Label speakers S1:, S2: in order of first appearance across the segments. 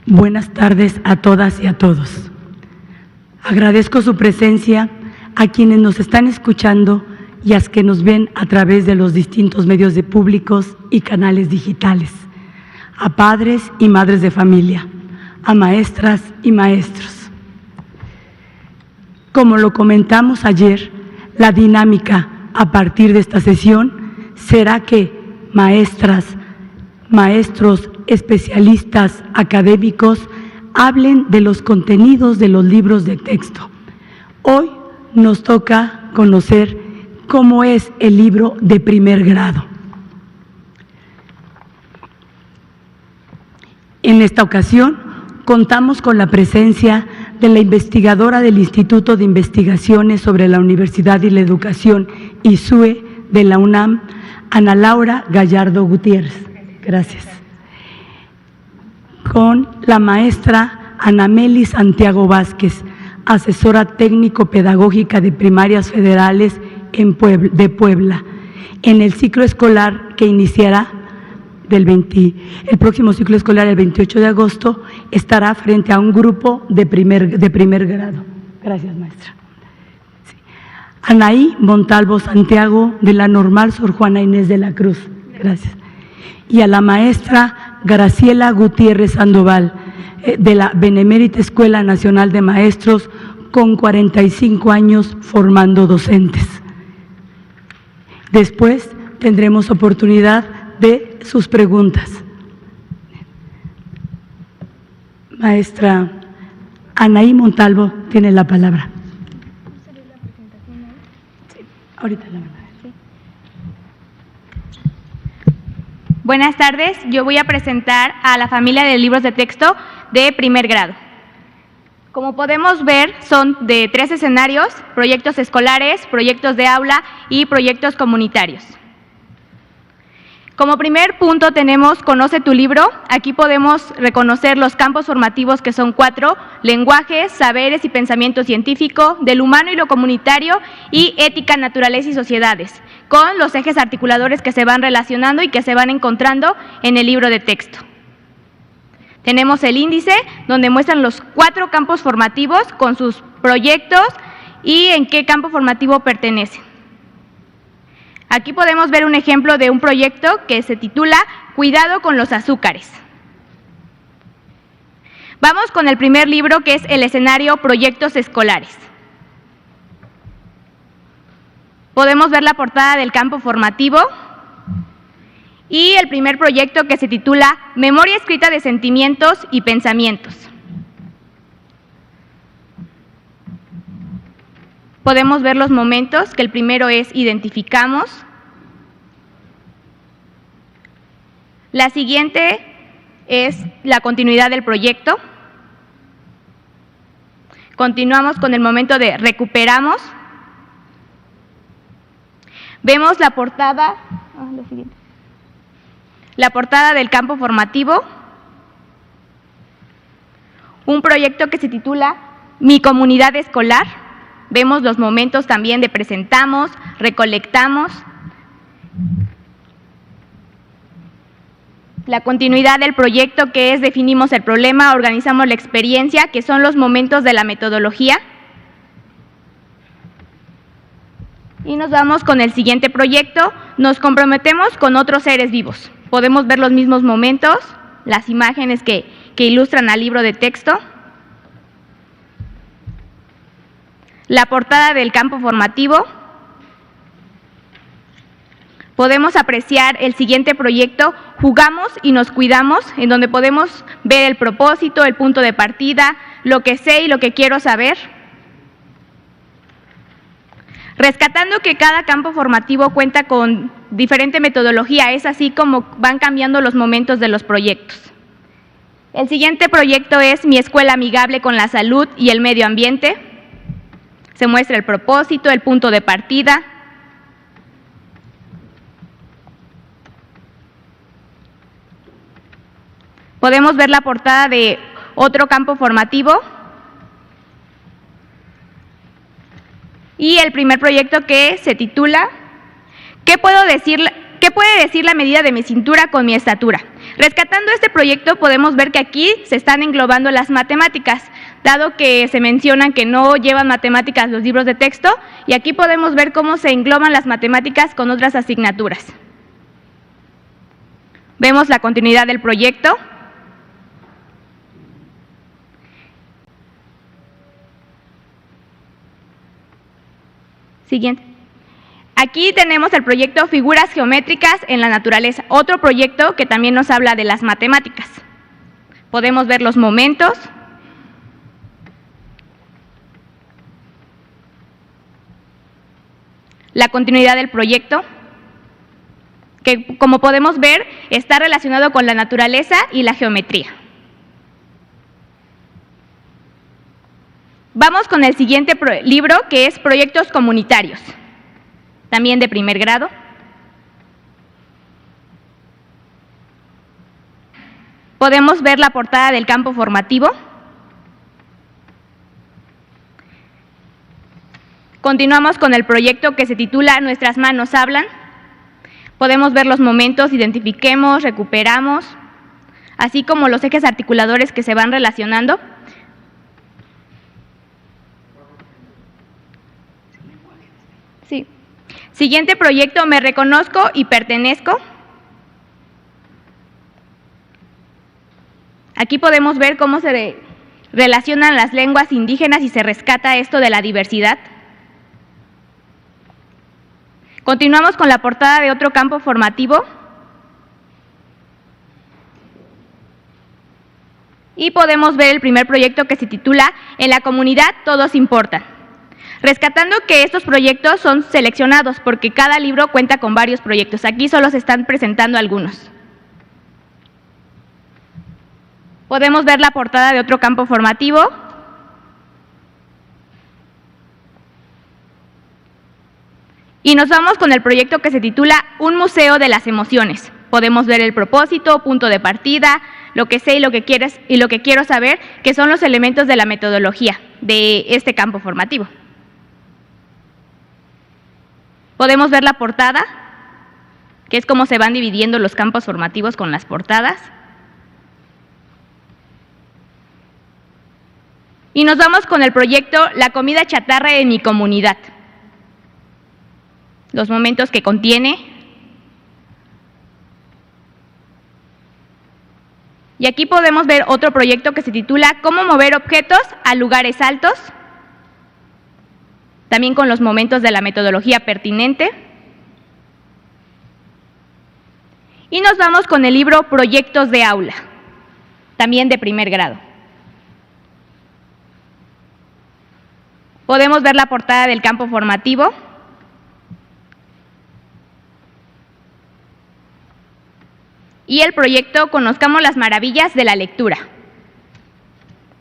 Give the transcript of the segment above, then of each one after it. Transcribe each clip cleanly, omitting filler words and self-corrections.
S1: Buenas tardes a todas y a todos. Agradezco su presencia a quienes nos están escuchando y a los que nos ven a través de los distintos medios de públicos y canales digitales, a padres y madres de familia, a maestras y maestros. Como lo comentamos ayer, la dinámica a partir de esta sesión será que maestras, maestros, especialistas, académicos hablen de los contenidos de los libros de texto. Hoy nos toca conocer cómo es el libro de primer grado. En esta ocasión contamos con la presencia de la investigadora del Instituto de Investigaciones sobre la Universidad y la Educación, ISUE, de la UNAM, Ana Laura Gallardo Gutiérrez. Gracias. Con la maestra Ana Meli Santiago Vázquez, asesora técnico-pedagógica de primarias federales de Puebla, en el ciclo escolar que iniciará el próximo ciclo escolar, el 28 de agosto, estará frente a un grupo de primer grado. Gracias, maestra. Sí. Anaí Montalvo Santiago, de la Normal Sor Juana Inés de la Cruz. Gracias. Y a la maestra Graciela Gutiérrez Sandoval, de la Benemérita Escuela Nacional de Maestros, con 45 años formando docentes. Después tendremos oportunidad de sus preguntas. Maestra Anaí Montalvo tiene la palabra. Sí, ahorita la verdad.
S2: Buenas tardes, yo voy a presentar a la familia de libros de texto de primer grado. Como podemos ver, son de 3 escenarios: proyectos escolares, proyectos de aula y proyectos comunitarios. Como primer punto tenemos Conoce tu libro. Aquí podemos reconocer los campos formativos, que son 4: lenguajes, saberes y pensamiento científico, del humano y lo comunitario, y ética, naturaleza y sociedades, con los ejes articuladores que se van relacionando y que se van encontrando en el libro de texto. Tenemos el índice, donde muestran los 4 campos formativos con sus proyectos y en qué campo formativo pertenecen. Aquí podemos ver un ejemplo de un proyecto que se titula Cuidado con los azúcares. Vamos con el primer libro, que es el escenario Proyectos escolares. Podemos ver la portada del campo formativo y el primer proyecto, que se titula Memoria escrita de sentimientos y pensamientos. Podemos ver los momentos, que el primero es identificamos. La siguiente es la continuidad del proyecto. Continuamos con el momento de recuperamos. Vemos la portada, la portada del campo formativo. Un proyecto que se titula Mi comunidad escolar. Vemos los momentos también de presentamos, recolectamos. La continuidad del proyecto, que es definimos el problema, organizamos la experiencia, que son los momentos de la metodología. Y nos vamos con el siguiente proyecto, nos comprometemos con otros seres vivos. Podemos ver los mismos momentos, las imágenes que ilustran al libro de texto. La portada del campo formativo. Podemos apreciar el siguiente proyecto, Jugamos y nos cuidamos, en donde podemos ver el propósito, el punto de partida, lo que sé y lo que quiero saber. Rescatando que cada campo formativo cuenta con diferente metodología, es así como van cambiando los momentos de los proyectos. El siguiente proyecto es Mi escuela amigable con la salud y el medio ambiente. Se muestra el propósito, el punto de partida. Podemos ver la portada de otro campo formativo. Y el primer proyecto, que se titula ¿Qué puede decir la medida de mi cintura con mi estatura? Rescatando este proyecto podemos ver que aquí se están englobando las matemáticas, dado que se mencionan que no llevan matemáticas los libros de texto, y aquí podemos ver cómo se engloban las matemáticas con otras asignaturas. Vemos la continuidad del proyecto. Siguiente. Aquí tenemos el proyecto Figuras Geométricas en la Naturaleza, otro proyecto que también nos habla de las matemáticas. Podemos ver los momentos. La continuidad del proyecto, que como podemos ver está relacionado con la naturaleza y la geometría. Vamos con el siguiente libro, que es Proyectos Comunitarios, también de primer grado. Podemos ver la portada del campo formativo. Continuamos con el proyecto que se titula Nuestras manos hablan. Podemos ver los momentos, identifiquemos, recuperamos, así como los ejes articuladores que se van relacionando. Sí. Siguiente proyecto, Me reconozco y pertenezco. Aquí podemos ver cómo se relacionan las lenguas indígenas y se rescata esto de la diversidad. Continuamos con la portada de otro campo formativo. Y podemos ver el primer proyecto que se titula En la comunidad todos importan. Rescatando que estos proyectos son seleccionados porque cada libro cuenta con varios proyectos. Aquí solo se están presentando algunos. Podemos ver la portada de otro campo formativo. Y nos vamos con el proyecto que se titula Un museo de las emociones. Podemos ver el propósito, punto de partida, lo que sé y lo que quieres y lo que quiero saber, que son los elementos de la metodología de este campo formativo. Podemos ver la portada, que es cómo se van dividiendo los campos formativos con las portadas. Y nos vamos con el proyecto La comida chatarra en mi comunidad. Los momentos que contiene. Y aquí podemos ver otro proyecto que se titula Cómo mover objetos a lugares altos. También con los momentos de la metodología pertinente. Y nos vamos con el libro Proyectos de aula, también de primer grado. Podemos ver la portada del campo formativo. Y el proyecto Conozcamos las maravillas de la lectura.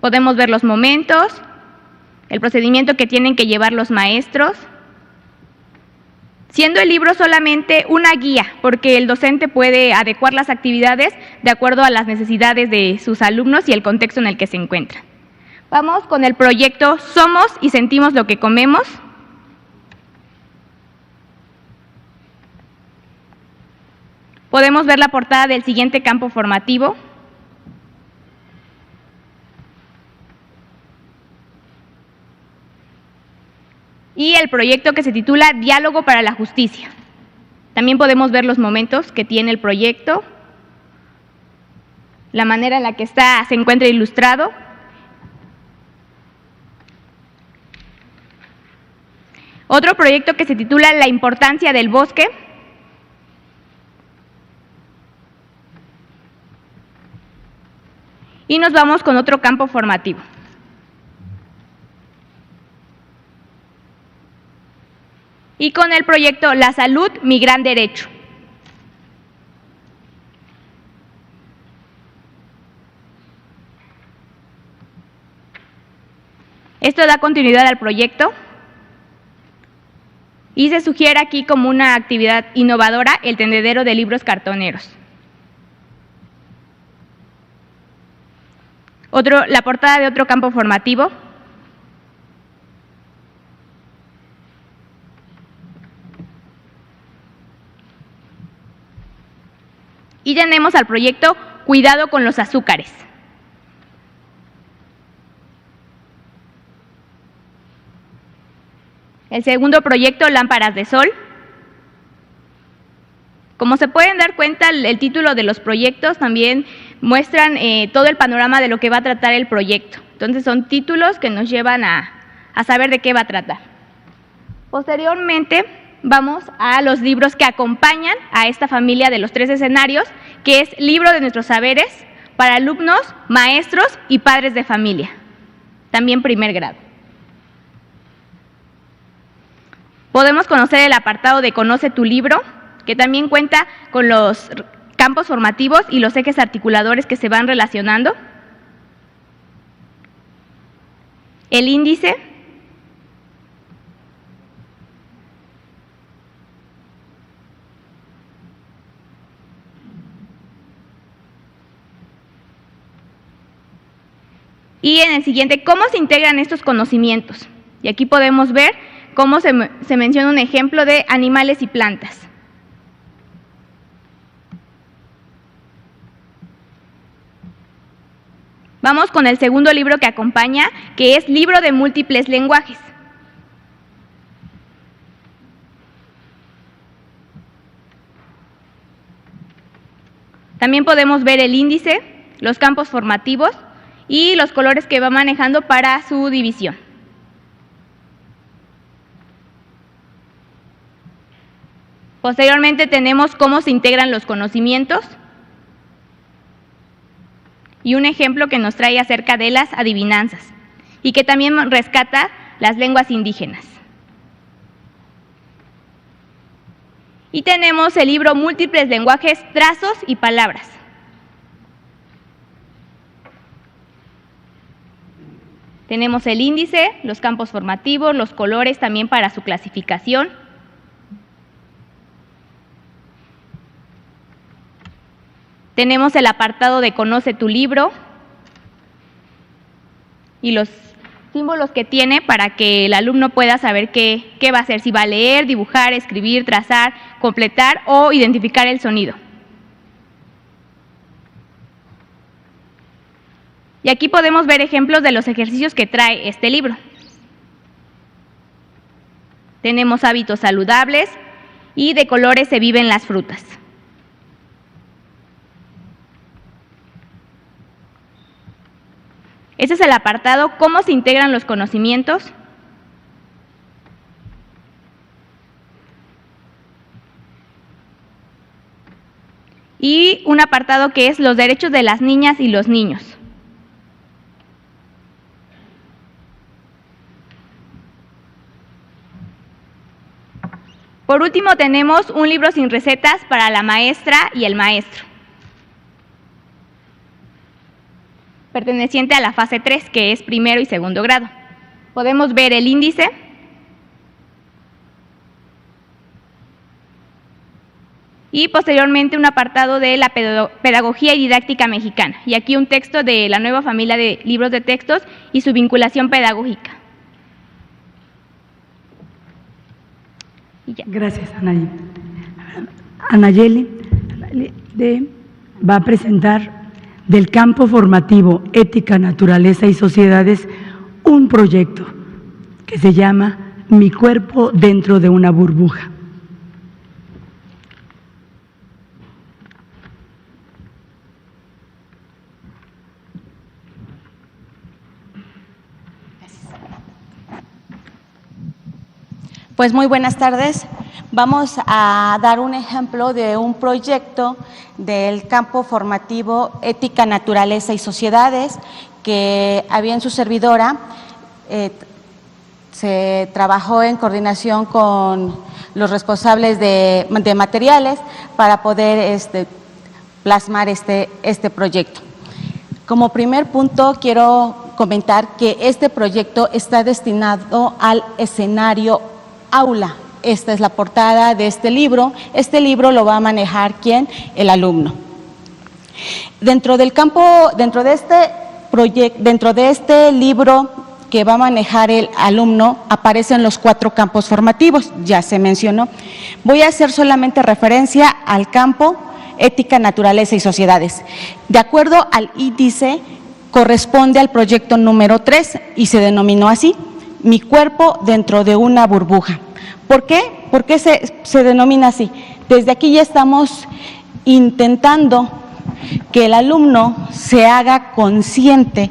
S2: Podemos ver los momentos, el procedimiento que tienen que llevar los maestros, siendo el libro solamente una guía, porque el docente puede adecuar las actividades de acuerdo a las necesidades de sus alumnos y el contexto en el que se encuentran. Vamos con el proyecto Somos y sentimos lo que comemos. Podemos ver la portada del siguiente campo formativo. Y el proyecto que se titula Diálogo para la Justicia. También podemos ver los momentos que tiene el proyecto, la manera en la que se encuentra ilustrado. Otro proyecto que se titula La importancia del bosque. Y nos vamos con otro campo formativo. Y con el proyecto La salud, mi gran derecho. Esto da continuidad al proyecto y se sugiere aquí como una actividad innovadora el tendedero de libros cartoneros. La portada de otro campo formativo. Y tenemos al proyecto Cuidado con los azúcares. El segundo proyecto, Lámparas de Sol. Como se pueden dar cuenta, el título de los proyectos también muestran todo el panorama de lo que va a tratar el proyecto. Entonces son títulos que nos llevan a saber de qué va a tratar. Posteriormente vamos a los libros que acompañan a esta familia de los 3 escenarios, que es Libro de nuestros saberes para alumnos, maestros y padres de familia, también primer grado. Podemos conocer el apartado de Conoce tu libro, que también cuenta con los campos formativos y los ejes articuladores que se van relacionando. El índice. Y en el siguiente, ¿cómo se integran estos conocimientos? Y aquí podemos ver cómo se menciona un ejemplo de animales y plantas. Vamos con el segundo libro que acompaña, que es Libro de múltiples lenguajes. También podemos ver el índice, los campos formativos y los colores que va manejando para su división. Posteriormente tenemos cómo se integran los conocimientos y un ejemplo que nos trae acerca de las adivinanzas y que también rescata las lenguas indígenas. Y tenemos el libro Múltiples lenguajes, trazos y palabras. Tenemos el índice, los campos formativos, los colores también para su clasificación. Tenemos el apartado de Conoce tu libro y los símbolos que tiene para que el alumno pueda saber qué va a hacer, si va a leer, dibujar, escribir, trazar, completar o identificar el sonido. Y aquí podemos ver ejemplos de los ejercicios que trae este libro. Tenemos hábitos saludables y de colores se viven las frutas. Ese es el apartado ¿Cómo se integran los conocimientos? Y un apartado que es los derechos de las niñas y los niños. Por último, tenemos un libro sin recetas para la maestra y el maestro, perteneciente a la fase 3, que es primero y segundo grado. Podemos ver el índice, y posteriormente un apartado de la pedagogía y didáctica mexicana. Y aquí un texto de la nueva familia de libros de textos y su vinculación pedagógica. Y ya.
S1: Gracias, Anayeli. Anayeli va a presentar del campo formativo Ética, Naturaleza y Sociedades un proyecto que se llama Mi cuerpo dentro de una burbuja.
S3: Pues muy buenas tardes. Vamos a dar un ejemplo de un proyecto del campo formativo Ética, Naturaleza y Sociedades que había en su servidora. Se trabajó en coordinación con los responsables de materiales para poder plasmar este proyecto. Como primer punto, quiero comentar que este proyecto está destinado al escenario aula. Esta es la portada de este libro. Este libro lo va a manejar ¿quién? El alumno. Dentro del campo, dentro de este libro que va a manejar el alumno, aparecen los 4 campos formativos, ya se mencionó. Voy a hacer solamente referencia al campo Ética, Naturaleza y Sociedades. De acuerdo al índice, corresponde al proyecto número 3 y se denominó así, Mi cuerpo dentro de una burbuja. ¿Por qué? ¿Por qué se denomina así? Desde aquí ya estamos intentando que el alumno se haga consciente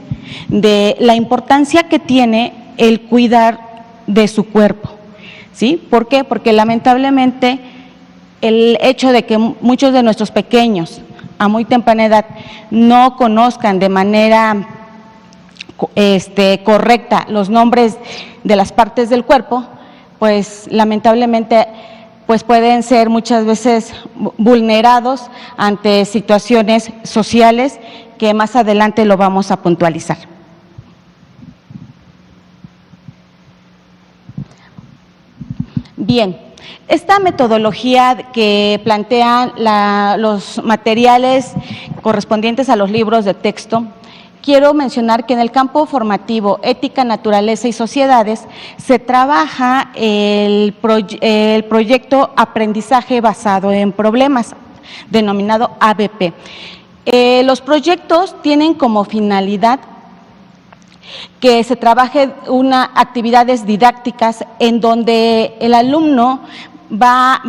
S3: de la importancia que tiene el cuidar de su cuerpo, ¿sí? ¿Por qué? Porque lamentablemente el hecho de que muchos de nuestros pequeños a muy temprana edad no conozcan de manera correcta los nombres de las partes del cuerpo, pues lamentablemente pues pueden ser muchas veces vulnerados ante situaciones sociales que más adelante lo vamos a puntualizar. Bien, esta metodología que plantean los materiales correspondientes a los libros de texto, quiero mencionar que en el campo formativo Ética, Naturaleza y Sociedades se trabaja el proyecto Aprendizaje Basado en Problemas, denominado ABP. Los proyectos tienen como finalidad que se trabaje actividades didácticas en donde el alumno va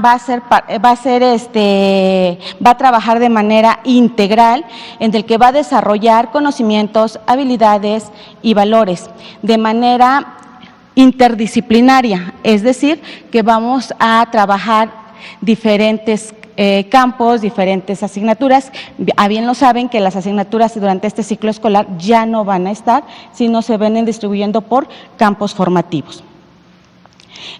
S3: a trabajar de manera integral, en el que va a desarrollar conocimientos, habilidades y valores de manera interdisciplinaria, es decir, que vamos a trabajar diferentes campos, diferentes asignaturas. A bien lo saben que las asignaturas durante este ciclo escolar ya no van a estar, sino se vienen distribuyendo por campos formativos.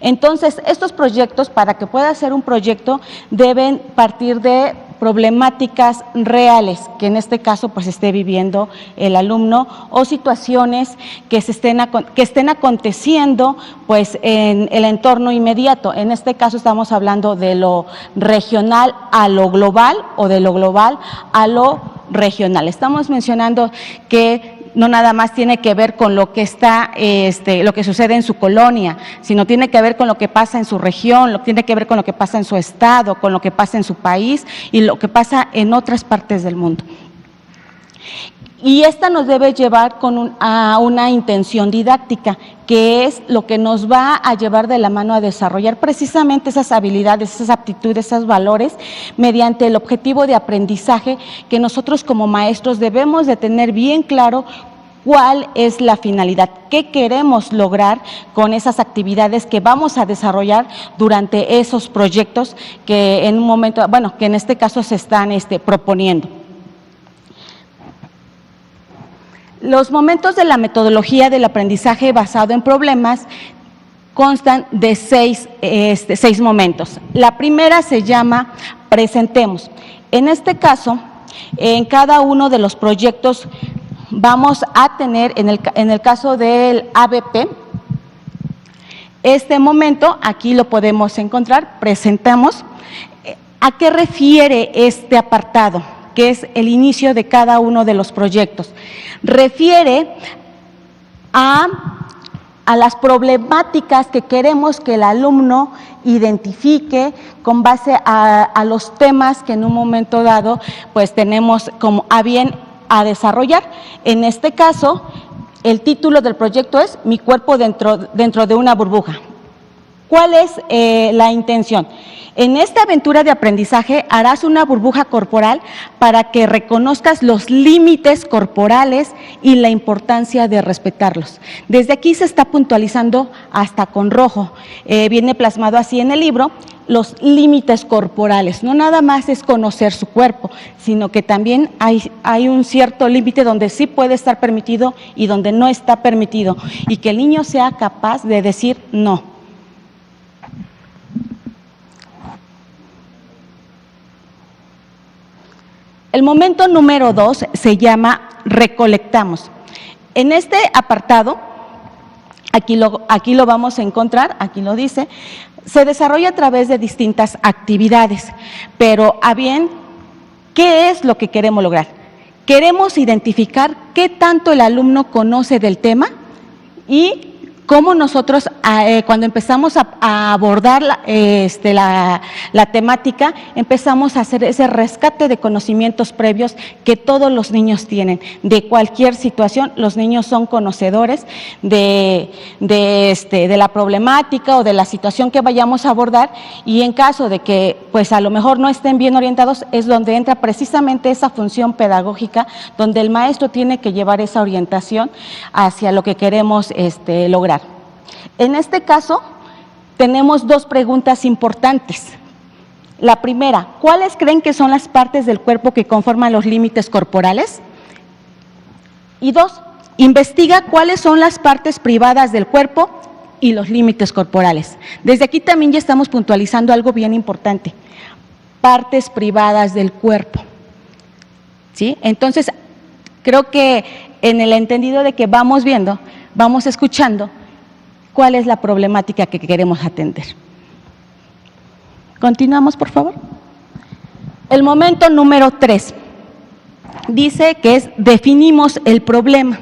S3: Entonces, estos proyectos, para que pueda ser un proyecto, deben partir de problemáticas reales, que en este caso pues esté viviendo el alumno, o situaciones que estén aconteciendo pues en el entorno inmediato. En este caso estamos hablando de lo regional a lo global o de lo global a lo regional. Estamos mencionando que no nada más tiene que ver con lo que lo que sucede en su colonia, sino tiene que ver con lo que pasa en su región, tiene que ver con lo que pasa en su estado, con lo que pasa en su país y lo que pasa en otras partes del mundo. Y esta nos debe llevar a una intención didáctica, que es lo que nos va a llevar de la mano a desarrollar precisamente esas habilidades, esas aptitudes, esos valores, mediante el objetivo de aprendizaje que nosotros como maestros debemos de tener bien claro cuál es la finalidad, qué queremos lograr con esas actividades que vamos a desarrollar durante esos proyectos que en un momento, que en este caso se están proponiendo. Los momentos de la metodología del aprendizaje basado en problemas constan de seis momentos. La primera se llama presentemos. En este caso, en cada uno de los proyectos vamos a tener, en el caso del ABP, este momento, aquí lo podemos encontrar, presentamos. ¿A qué refiere este apartado? Que es el inicio de cada uno de los proyectos. Refiere a las problemáticas que queremos que el alumno identifique con base a los temas que en un momento dado pues tenemos como a bien a desarrollar. En este caso, el título del proyecto es Mi cuerpo dentro de una burbuja. ¿Cuál es la intención? En esta aventura de aprendizaje harás una burbuja corporal para que reconozcas los límites corporales y la importancia de respetarlos. Desde aquí se está puntualizando hasta con rojo, viene plasmado así en el libro, los límites corporales. No nada más es conocer su cuerpo, sino que también hay un cierto límite donde sí puede estar permitido y donde no está permitido, y que el niño sea capaz de decir no. El momento número 2 se llama recolectamos. En este apartado, aquí lo vamos a encontrar, aquí lo dice, se desarrolla a través de distintas actividades, pero a bien, ¿qué es lo que queremos lograr? Queremos identificar qué tanto el alumno conoce del tema y cómo nosotros cuando empezamos a abordar la temática, empezamos a hacer ese rescate de conocimientos previos que todos los niños tienen. De cualquier situación, los niños son conocedores de la problemática o de la situación que vayamos a abordar, y en caso de que pues a lo mejor no estén bien orientados, es donde entra precisamente esa función pedagógica, donde el maestro tiene que llevar esa orientación hacia lo que queremos lograr. En este caso, tenemos dos preguntas importantes. La primera, ¿cuáles creen que son las partes del cuerpo que conforman los límites corporales? Y dos, investiga cuáles son las partes privadas del cuerpo y los límites corporales. Desde aquí también ya estamos puntualizando algo bien importante, partes privadas del cuerpo, ¿sí? Entonces, creo que en el entendido de que vamos viendo, vamos escuchando cuál es la problemática que queremos atender. Continuamos, por favor. El momento número 3 dice que es definimos el problema.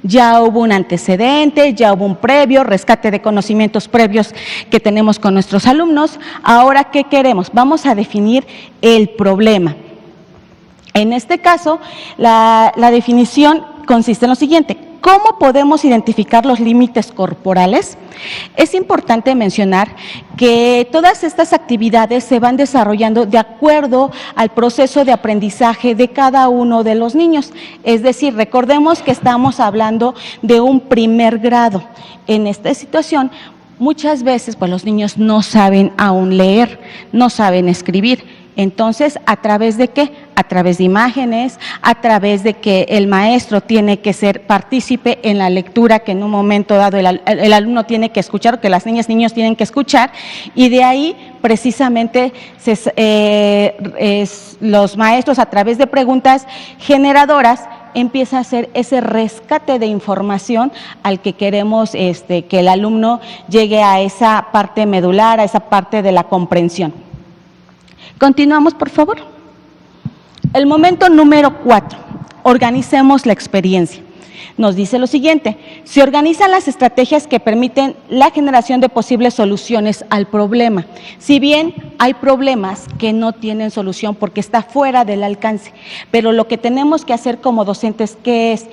S3: Ya hubo un antecedente, ya hubo un previo, rescate de conocimientos previos que tenemos con nuestros alumnos. Ahora, ¿qué queremos? Vamos a definir el problema. En este caso, la definición consiste en lo siguiente: ¿cómo podemos identificar los límites corporales? Es importante mencionar que todas estas actividades se van desarrollando de acuerdo al proceso de aprendizaje de cada uno de los niños. Es decir, recordemos que estamos hablando de un primer grado. En esta situación, muchas veces pues los niños no saben aún leer, no saben escribir. Entonces, ¿a través de qué? A través de imágenes, a través de que el maestro tiene que ser partícipe en la lectura que en un momento dado el alumno tiene que escuchar, o que las niñas y niños tienen que escuchar, y de ahí precisamente los maestros, a través de preguntas generadoras, empieza a hacer ese rescate de información al que queremos que el alumno llegue a esa parte medular, a esa parte de la comprensión. Continuamos, por favor. El momento número 4, organicemos la experiencia. Nos dice lo siguiente: se organizan las estrategias que permiten la generación de posibles soluciones al problema. Si bien hay problemas que no tienen solución porque está fuera del alcance, pero lo que tenemos que hacer como docentes, ¿qué es?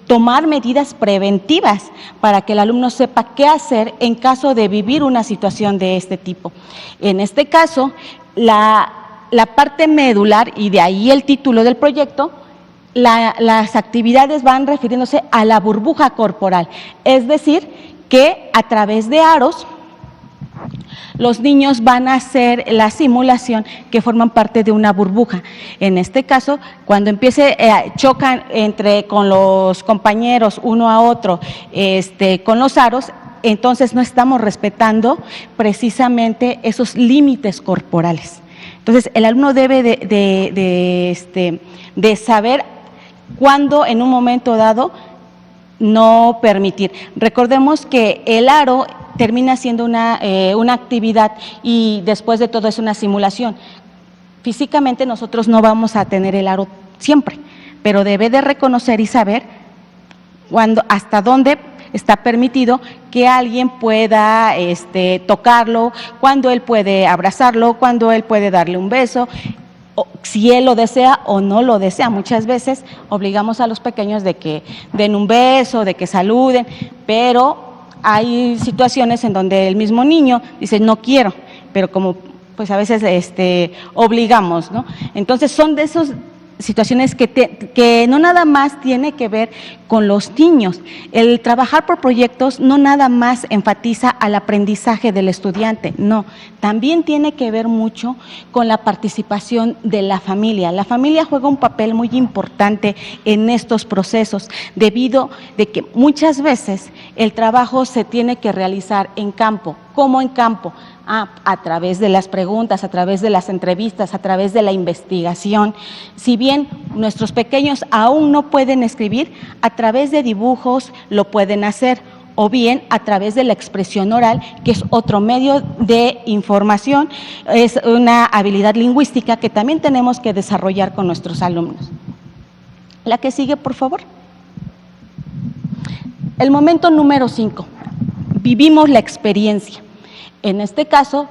S3: Tomar medidas preventivas para que el alumno sepa qué hacer en caso de vivir una situación de este tipo. En este caso, la parte medular, y de ahí el título del proyecto, las actividades van refiriéndose a la burbuja corporal, es decir, que a través de aros los niños van a hacer la simulación que forman parte de una burbuja. En este caso, cuando chocan con los compañeros uno a otro con los aros, entonces no estamos respetando precisamente esos límites corporales. Entonces, el alumno debe de saber cuándo en un momento dado no permitir. Recordemos que el aro termina siendo una actividad y después de todo es una simulación. Físicamente nosotros no vamos a tener el aro siempre, pero debe de reconocer y saber hasta dónde está permitido que alguien pueda tocarlo, cuando él puede abrazarlo, cuando él puede darle un beso, si él lo desea o no lo desea. Muchas veces obligamos a los pequeños de que den un beso, de que saluden, pero hay situaciones en donde el mismo niño dice no quiero, pero como pues a veces obligamos, ¿no? Entonces son de esas situaciones que no nada más tiene que ver con los niños. El trabajar por proyectos no nada más enfatiza al aprendizaje del estudiante, no, también tiene que ver mucho con la participación de la familia. La familia juega un papel muy importante en estos procesos, debido de que muchas veces el trabajo se tiene que realizar en campo. ¿Cómo en campo? A través de las preguntas, a través de las entrevistas, a través de la investigación. Si bien nuestros pequeños aún no pueden escribir, a través de dibujos lo pueden hacer, o bien a través de la expresión oral, que es otro medio de información, es una habilidad lingüística que también tenemos que desarrollar con nuestros alumnos. La que sigue, por favor. El momento número 5. vivimos la experiencia. En este caso,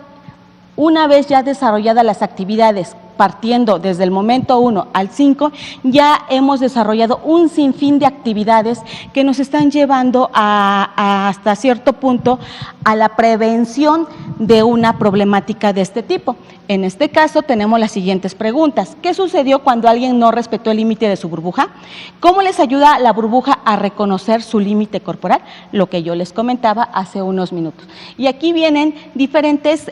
S3: una vez ya desarrolladas las actividades, partiendo desde el momento 1 al 5, ya hemos desarrollado un sinfín de actividades que nos están llevando hasta cierto punto a la prevención de una problemática de este tipo. En este caso tenemos las siguientes preguntas. ¿Qué sucedió cuando alguien no respetó el límite de su burbuja? ¿Cómo les ayuda la burbuja a reconocer su límite corporal? Lo que yo les comentaba hace unos minutos. Y aquí vienen diferentes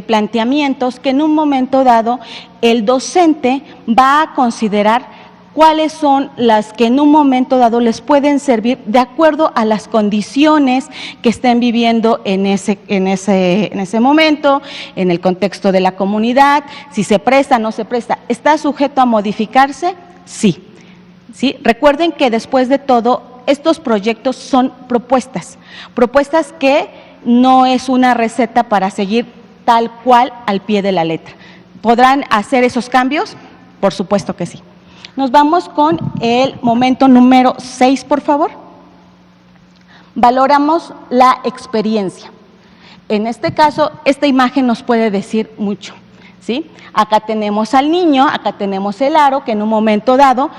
S3: planteamientos que en un momento dado el docente va a considerar cuáles son las que en un momento dado les pueden servir de acuerdo a las condiciones que estén viviendo en ese momento, en el contexto de la comunidad, si se presta, no se presta. ¿Está sujeto a modificarse? Sí. ¿Sí? Recuerden que después de todo, estos proyectos son propuestas que no es una receta para seguir tal cual al pie de la letra. ¿Podrán hacer esos cambios? Por supuesto que sí. Nos vamos con el momento número 6, por favor. Valoramos la experiencia. En este caso, esta imagen nos puede decir mucho, ¿sí? Acá tenemos al niño, acá tenemos el aro, que en un momento dado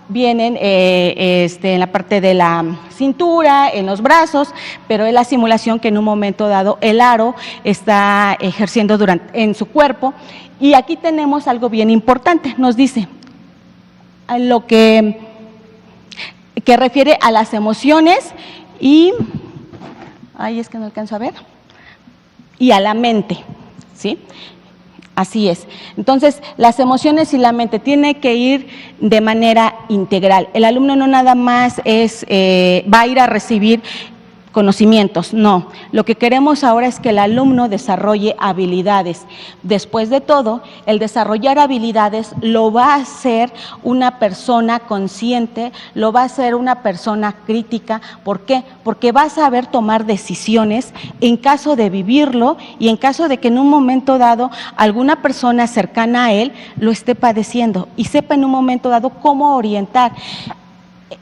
S3: vienen en la parte de la cintura, en los brazos, pero es la simulación que en un momento dado el aro está ejerciendo en su cuerpo. Y aquí tenemos algo bien importante, nos dice lo que refiere a las emociones y, ay, es que no alcanzo a ver, y a la mente, ¿sí? Así es. Entonces, las emociones y la mente tienen que ir de manera integral. El alumno no nada más va a ir a recibir conocimientos, no. Lo que queremos ahora es que el alumno desarrolle habilidades. Después de todo, el desarrollar habilidades lo va a hacer una persona consciente, lo va a hacer una persona crítica. ¿Por qué? Porque va a saber tomar decisiones en caso de vivirlo y en caso de que en un momento dado alguna persona cercana a él lo esté padeciendo y sepa en un momento dado cómo orientar.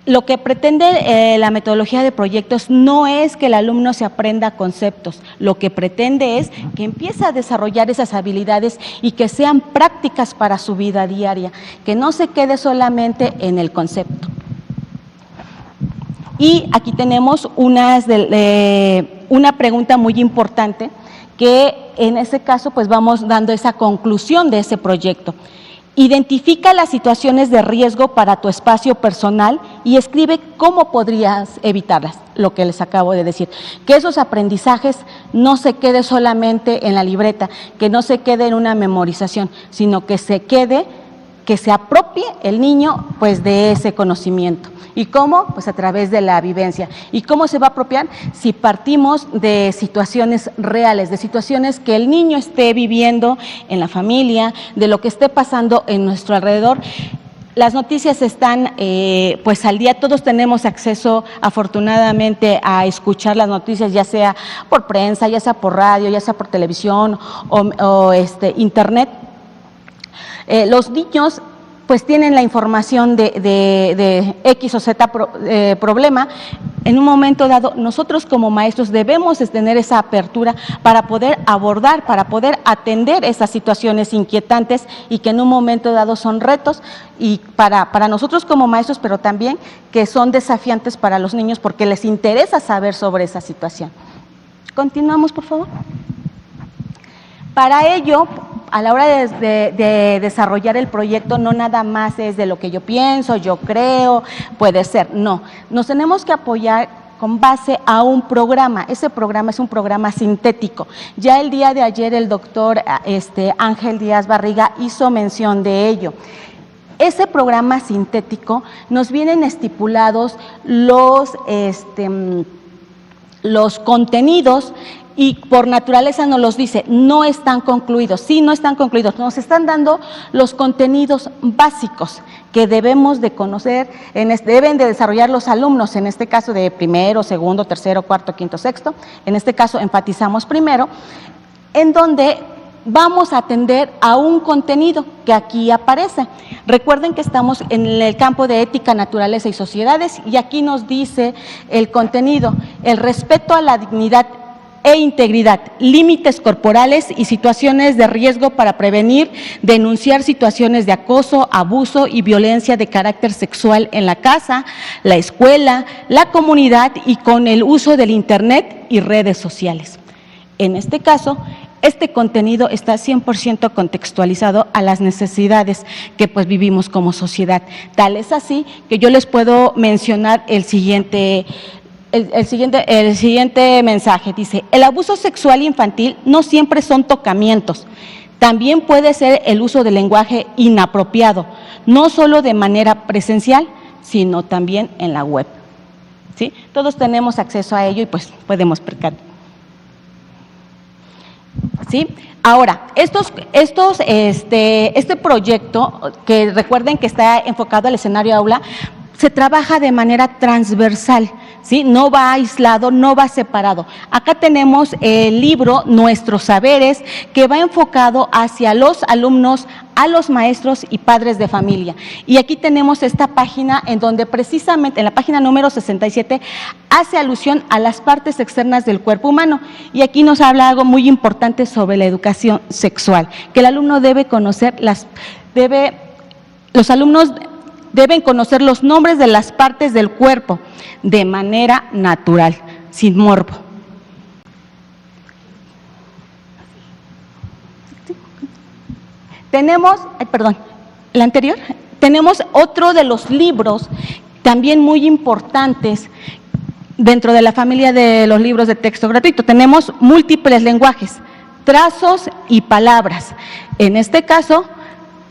S3: Lo que pretende la metodología de proyectos no es que el alumno se aprenda conceptos, lo que pretende es que empiece a desarrollar esas habilidades y que sean prácticas para su vida diaria, que no se quede solamente en el concepto. Y aquí tenemos una pregunta muy importante que en ese caso pues vamos dando esa conclusión de ese proyecto. Identifica las situaciones de riesgo para tu espacio personal y escribe cómo podrías evitarlas, lo que les acabo de decir. Que esos aprendizajes no se quede solamente en la libreta, que no se quede en una memorización, sino que se apropie el niño pues de ese conocimiento. ¿Y cómo? Pues a través de la vivencia. ¿Y cómo se va a apropiar? Si partimos de situaciones reales, de situaciones que el niño esté viviendo en la familia, de lo que esté pasando en nuestro alrededor. Las noticias están pues al día, todos tenemos acceso afortunadamente a escuchar las noticias, ya sea por prensa, ya sea por radio, ya sea por televisión o internet. Los niños pues tienen la información de X o Z problema. En un momento dado, nosotros como maestros debemos de tener esa apertura para poder abordar, para poder atender esas situaciones inquietantes y que en un momento dado son retos y para nosotros como maestros, pero también que son desafiantes para los niños porque les interesa saber sobre esa situación. Continuamos, por favor. Para ello, a la hora de desarrollar el proyecto, no nada más es de lo que yo pienso, yo creo, puede ser, no. Nos tenemos que apoyar con base a un programa. Ese programa es un programa sintético. Ya el día de ayer el doctor Ángel Díaz Barriga hizo mención de ello. Ese programa sintético nos vienen estipulados los contenidos y por naturaleza nos los dice, no están concluidos, sí, no están concluidos, nos están dando los contenidos básicos que debemos de conocer, deben de desarrollar los alumnos, en este caso de primero, segundo, tercero, cuarto, quinto, sexto, en este caso enfatizamos primero, en donde vamos a atender a un contenido que aquí aparece. Recuerden que estamos en el campo de ética, naturaleza y sociedades y aquí nos dice el contenido, el respeto a la dignidad e integridad, límites corporales y situaciones de riesgo para prevenir, denunciar situaciones de acoso, abuso y violencia de carácter sexual en la casa, la escuela, la comunidad y con el uso del Internet y redes sociales. En este caso, este contenido está 100% contextualizado a las necesidades que pues vivimos como sociedad. Tal es así que yo les puedo mencionar el siguiente mensaje. Dice: el abuso sexual infantil no siempre son tocamientos, también puede ser el uso del lenguaje inapropiado, no solo de manera presencial, sino también en la web. ¿Sí? Todos tenemos acceso a ello y pues podemos percatar. ¿Sí? Ahora, este proyecto, que recuerden que está enfocado al escenario aula, se trabaja de manera transversal, ¿sí? No va aislado, no va separado. Acá tenemos el libro Nuestros Saberes, que va enfocado hacia los alumnos, a los maestros y padres de familia. Y aquí tenemos esta página en donde precisamente, en la página número 67, hace alusión a las partes externas del cuerpo humano. Y aquí nos habla algo muy importante sobre la educación sexual, que el alumno debe conocer los alumnos deben conocer los nombres de las partes del cuerpo de manera natural, sin morbo. Tenemos otro de los libros también muy importantes dentro de la familia de los libros de texto gratuito. Tenemos Múltiples lenguajes, trazos y palabras. En este caso,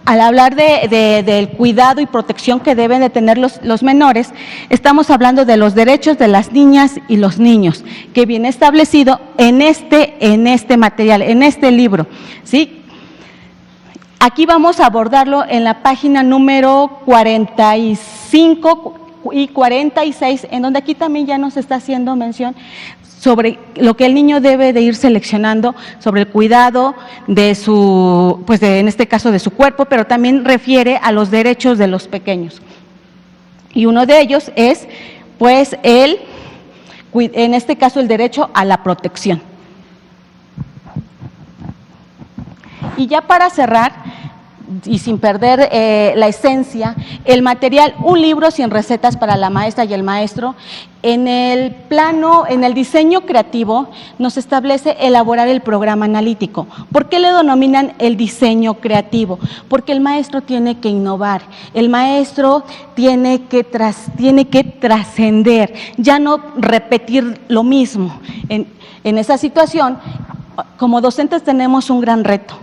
S3: al hablar del cuidado y protección que deben de tener los menores, estamos hablando de los derechos de las niñas y los niños, que viene establecido en este material, en este libro, ¿sí? Aquí vamos a abordarlo en la página número 45 y 46, en donde aquí también ya nos está haciendo mención sobre lo que el niño debe de ir seleccionando, sobre el cuidado de en este caso de su cuerpo, pero también refiere a los derechos de los pequeños. Y uno de ellos es, pues, en este caso, el derecho a la protección. Y ya para cerrar, y sin perder la esencia, el material Un libro sin recetas para la maestra y el maestro, en el diseño creativo nos establece elaborar el programa analítico. ¿Por qué le denominan el diseño creativo? Porque el maestro tiene que innovar, el maestro tiene que trascender, ya no repetir lo mismo. En esa situación, como docentes tenemos un gran reto: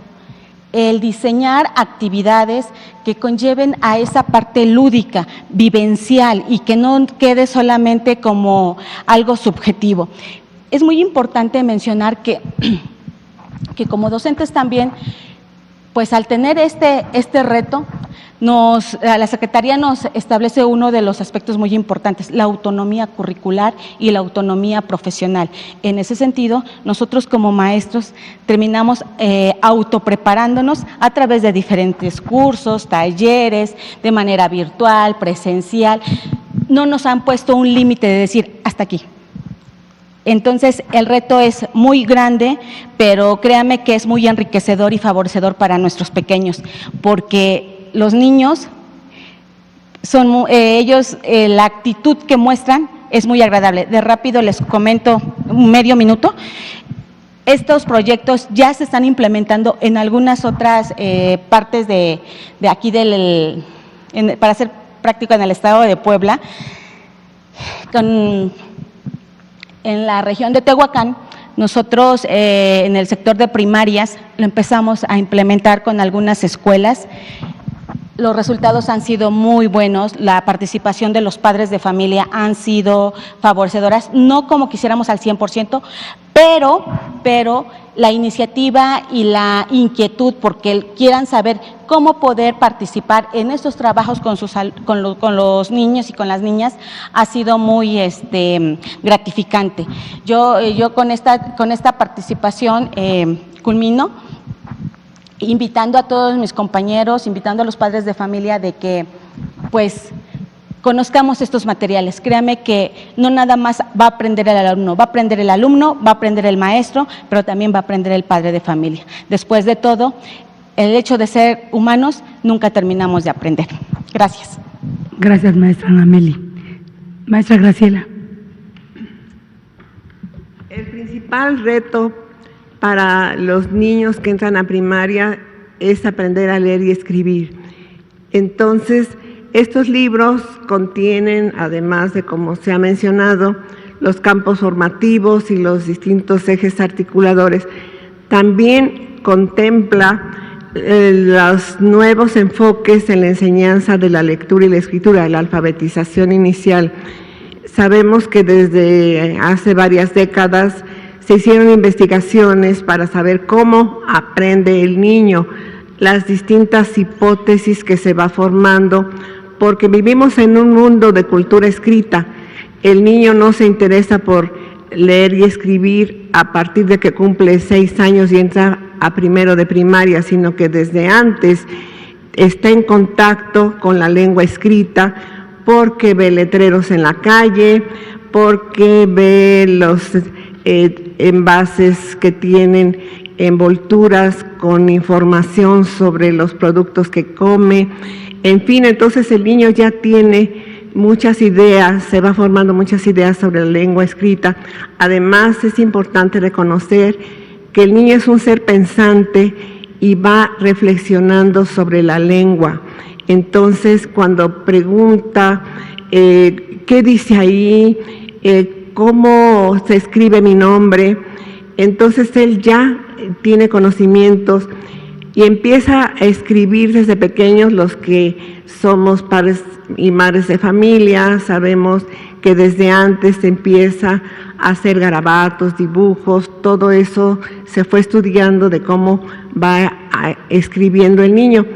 S3: el diseñar actividades que conlleven a esa parte lúdica, vivencial, y que no quede solamente como algo subjetivo. Es muy importante mencionar que como docentes también, pues al tener este reto, la Secretaría nos establece uno de los aspectos muy importantes: la autonomía curricular y la autonomía profesional. En ese sentido, nosotros como maestros terminamos autopreparándonos a través de diferentes cursos, talleres, de manera virtual, presencial. No nos han puesto un límite de decir hasta aquí. Entonces, el reto es muy grande, pero créanme que es muy enriquecedor y favorecedor para nuestros pequeños, porque los niños la actitud que muestran es muy agradable. De rápido les comento un medio minuto. Estos proyectos ya se están implementando en algunas otras partes de aquí para ser práctico, en el estado de Puebla, en la región de Tehuacán. Nosotros en el sector de primarias lo empezamos a implementar con algunas escuelas. Los resultados han sido muy buenos, la participación de los padres de familia han sido favorecedoras, no como quisiéramos al 100%, pero la iniciativa y la inquietud porque quieran saber cómo poder participar en estos trabajos con los niños y con las niñas ha sido muy gratificante. Yo con esta participación culmino, invitando a todos mis compañeros, invitando a los padres de familia de que pues conozcamos estos materiales. Créame que no nada más va a aprender el alumno, va a aprender el alumno, va a aprender el maestro, pero también va a aprender el padre de familia. Después de todo, el hecho de ser humanos, nunca terminamos de aprender. Gracias.
S1: Gracias, maestra Ana Meli. Maestra Graciela.
S4: El principal reto para los niños que entran a primaria es aprender a leer y escribir. Entonces, estos libros contienen, además de, como se ha mencionado, los campos formativos y los distintos ejes articuladores, también contempla los nuevos enfoques en la enseñanza de la lectura y la escritura, la alfabetización inicial. Sabemos que desde hace varias décadas se hicieron investigaciones para saber cómo aprende el niño, las distintas hipótesis que se va formando, porque vivimos en un mundo de cultura escrita. El niño no se interesa por leer y escribir a partir de que cumple 6 años y entra a primero de primaria, sino que desde antes está en contacto con la lengua escrita porque ve letreros en la calle, porque ve los envases que tienen envolturas con información sobre los productos que come. En fin, entonces el niño ya tiene muchas ideas, se va formando muchas ideas sobre la lengua escrita. Además, es importante reconocer que el niño es un ser pensante y va reflexionando sobre la lengua. Entonces, cuando pregunta qué dice ahí, cómo se escribe mi nombre, entonces él ya tiene conocimientos y empieza a escribir desde pequeños. Los que somos padres y madres de familia sabemos que desde antes se empieza a hacer garabatos, dibujos, todo eso se fue estudiando de cómo va escribiendo el niño.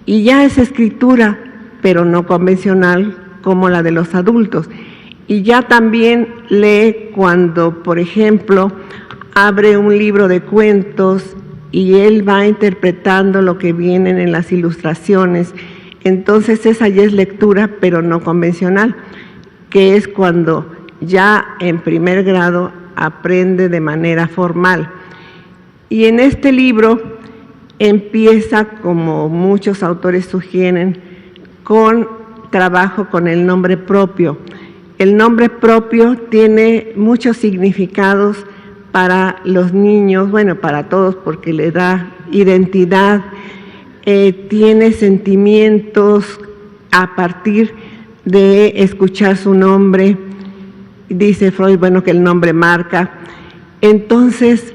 S4: Y ya es escritura, pero no convencional como la de los adultos. Y ya también lee cuando, por ejemplo, abre un libro de cuentos y él va interpretando lo que vienen en las ilustraciones. Entonces esa ya es lectura, pero no convencional, que es cuando ya en primer grado aprende de manera formal. Y en este libro empieza, como muchos autores sugieren, con trabajo con el nombre propio. El nombre propio tiene muchos significados para los niños, bueno, para todos, porque le da identidad, tiene sentimientos a partir de escuchar su nombre. Dice Freud, bueno, que el nombre marca. Entonces,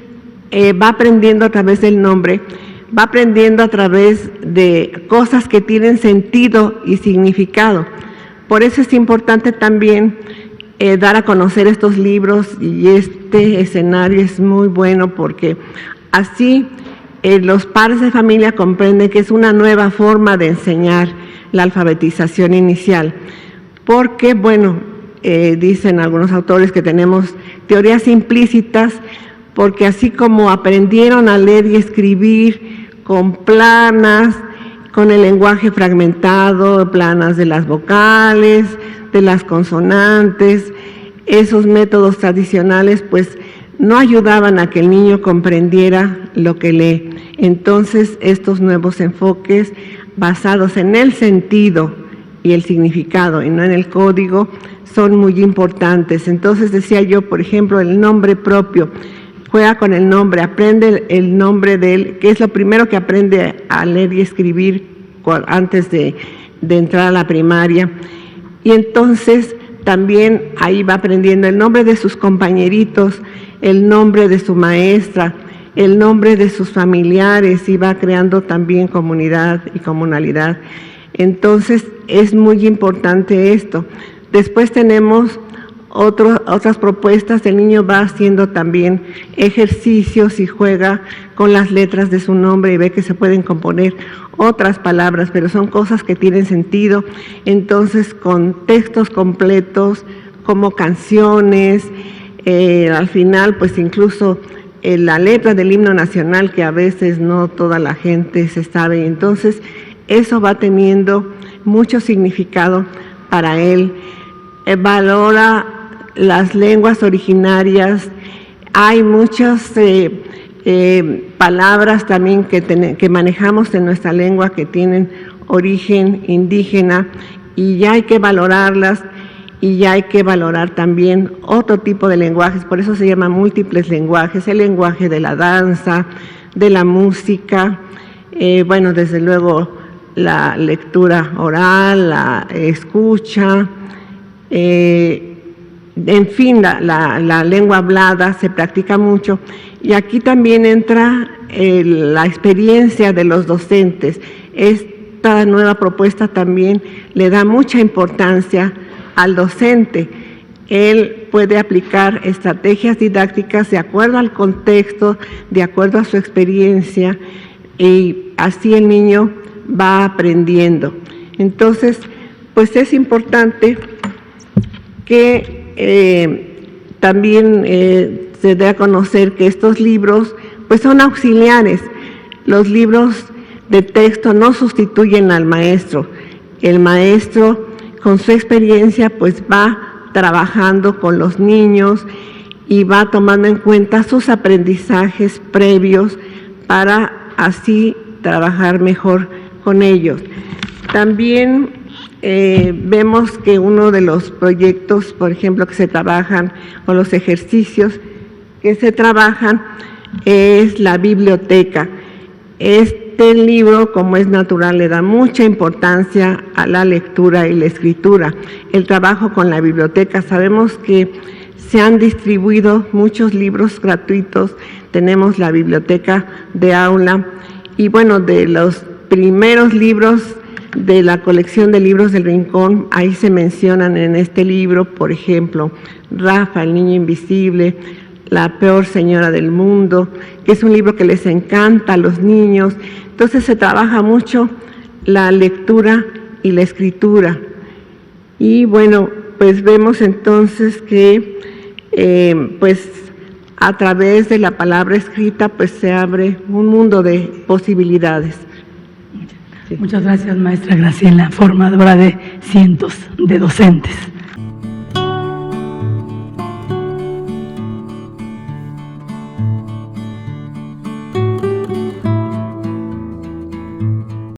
S4: va aprendiendo a través del nombre, va aprendiendo a través de cosas que tienen sentido y significado. Por eso es importante también dar a conocer estos libros, y este escenario es muy bueno porque así los padres de familia comprenden que es una nueva forma de enseñar la alfabetización inicial. Porque, bueno, dicen algunos autores que tenemos teorías implícitas, porque así como aprendieron a leer y escribir con planas, con el lenguaje fragmentado, planas de las vocales, de las consonantes, esos métodos tradicionales pues no ayudaban a que el niño comprendiera lo que lee. Entonces estos nuevos enfoques basados en el sentido y el significado y no en el código son muy importantes. Entonces decía yo, por ejemplo, el nombre propio, juega con el nombre, aprende el nombre de él, que es lo primero que aprende a leer y escribir antes de entrar a la primaria. Y entonces también ahí va aprendiendo el nombre de sus compañeritos, el nombre de su maestra, el nombre de sus familiares, y va creando también comunidad y comunalidad. Entonces es muy importante esto. Después tenemos otras propuestas. El niño va haciendo también ejercicios y juega con las letras de su nombre y ve que se pueden componer otras palabras, pero son cosas que tienen sentido. Entonces, con textos completos como canciones, al final pues incluso la letra del himno nacional, que a veces no toda la gente se sabe. Entonces eso va teniendo mucho significado para él, valora las lenguas originarias. Hay muchas palabras también que manejamos en nuestra lengua que tienen origen indígena y ya hay que valorarlas, y ya hay que valorar también otro tipo de lenguajes, por eso se llama múltiples lenguajes, el lenguaje de la danza, de la música, bueno, desde luego la lectura oral, la escucha, en fin, la lengua hablada se practica mucho, y aquí también entra la experiencia de los docentes. Esta nueva propuesta también le da mucha importancia al docente. Él puede aplicar estrategias didácticas de acuerdo al contexto, de acuerdo a su experiencia, y así el niño va aprendiendo. Entonces, pues es importante que también se dé a conocer que estos libros pues son auxiliares. Los libros de texto no sustituyen al maestro. El maestro, con su experiencia, pues va trabajando con los niños y va tomando en cuenta sus aprendizajes previos para así trabajar mejor con ellos. También vemos que uno de los proyectos, por ejemplo, que se trabajan, o los ejercicios que se trabajan, es la biblioteca. Este libro, como es natural, le da mucha importancia a la lectura y la escritura. El trabajo con la biblioteca, sabemos que se han distribuido muchos libros gratuitos, tenemos la biblioteca de aula, y bueno, de los primeros libros de la colección de libros del Rincón, ahí se mencionan en este libro, por ejemplo, Rafa, el niño invisible, La peor señora del mundo, que es un libro que les encanta a los niños. Entonces se trabaja mucho la lectura y la escritura. Y bueno, pues vemos entonces que pues a través de la palabra escrita pues se abre un mundo de posibilidades.
S1: Muchas gracias, maestra Graciela, formadora de cientos de docentes.